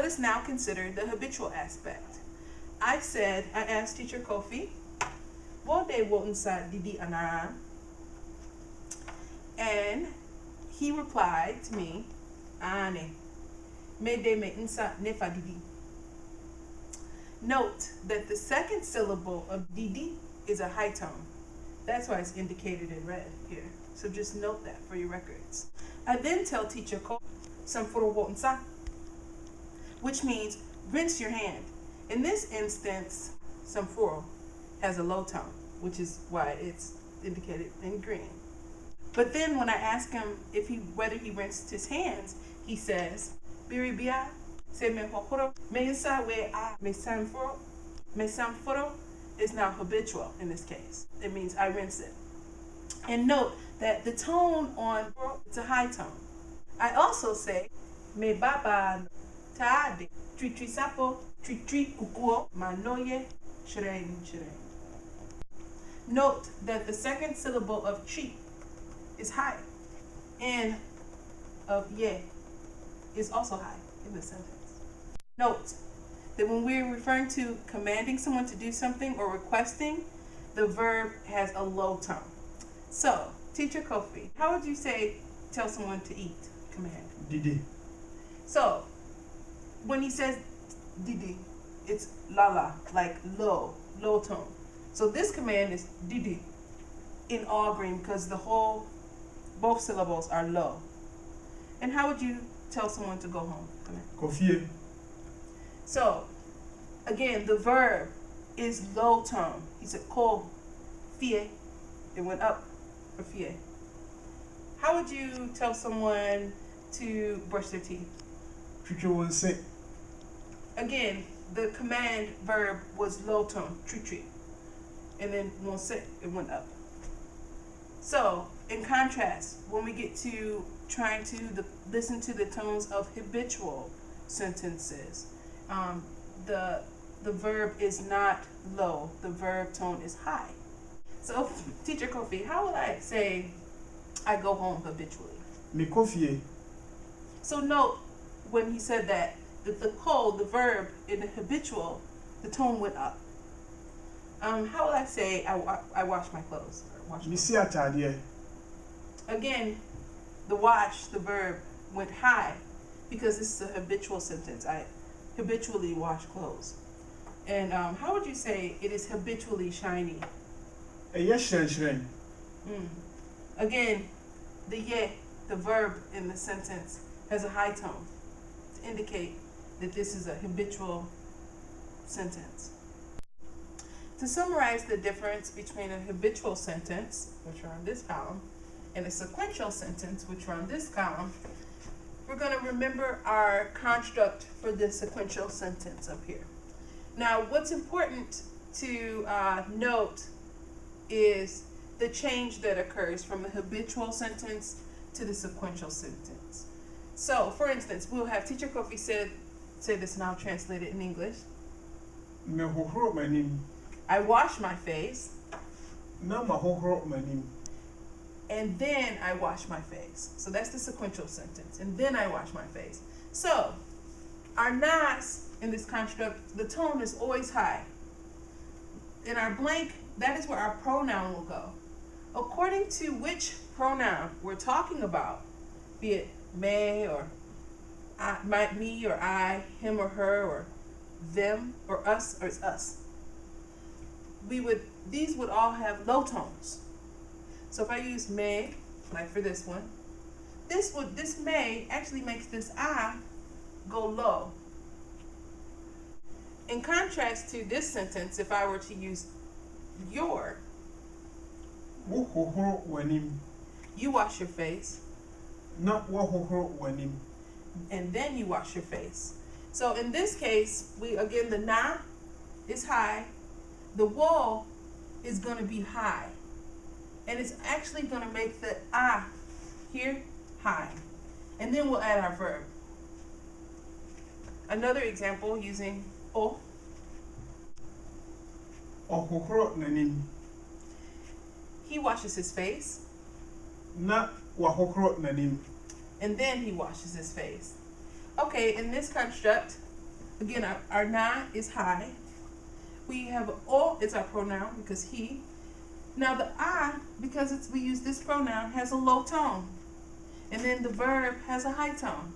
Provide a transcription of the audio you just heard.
us now consider the habitual aspect. I asked teacher Kofi, what they won't say Didi Anara? And he replied to me, Ane, me de me insa nefa Didi. Note that the second syllable of Didi is a high tone. That's why it's indicated in red here. So just note that for your records. I then tell teacher Kofi, Samfuro wonsa, which means rinse your hand. In this instance, Samfuro has a low tone, which is why it's indicated in green. But then when I ask him whether he rinsed his hands, he says, Biribia, se me hokoro, me insa we a me samfuro is now habitual in this case. It means I rinse it. And note that the tone on it's a high tone. I also say, me baba taade, tri sapo, tri kukuo, manoye, shrein. Note that the second syllable of tri is high, and of ye is also high in the sentence. Note that when we're referring to commanding someone to do something or requesting, the verb has a low tone. So, teacher Kofi, how would you say tell someone to eat? Command. Didi. So, when he says Didi, it's la, like low tone. So this command is Didi in all green because both syllables are low. And how would you tell someone to go home? Kofi. So, again, the verb is low tone. He said ko fie. It went up for fie. How would you tell someone to brush their teeth? Again, the command verb was low tone, tri, and then once it went up. So, in contrast, when we get to trying to listen to the tones of habitual sentences, the verb is not low. The verb tone is high. So, teacher Kofi, how would I say I go home habitually? Me Kofi. So note when he said that the verb in the habitual, the tone went up. How would I say I wash my clothes? Again, the wash, the verb, went high because this is a habitual sentence. I habitually wash clothes. And how would you say it is habitually shiny? Again, the verb in the sentence has a high tone to indicate that this is a habitual sentence. To summarize the difference between a habitual sentence, which are on this column, and a sequential sentence, which are on this column, we're going to remember our construct for the sequential sentence up here. Now, what's important to note is the change that occurs from the habitual sentence to the sequential sentence. So, for instance, we'll have teacher Kofi say this, and I'll translate it in English. I wash my face. And then I wash my face. So that's the sequential sentence. And then I wash my face. So, our nas in this construct, the tone is always high. In our blank, that is where our pronoun will go. According to which pronoun we're talking about, be it me or me or I, him or her, or them or us, or it's us, these would all have low tones. So if I use me, like for this one, this may actually makes this I go low. In contrast to this sentence, if I were to use your, you wash your face, and then you wash your face. So in this case, the na is high, the wo is going to be high, and it's actually going to make the ah here high, and then we'll add our verb. Another example using o. He washes his face, and then he washes his face. Okay, in this construct, Again, our na is high. We have o is our pronoun because he. Now the I, because we use this pronoun, has a low tone. And then the verb has a high tone.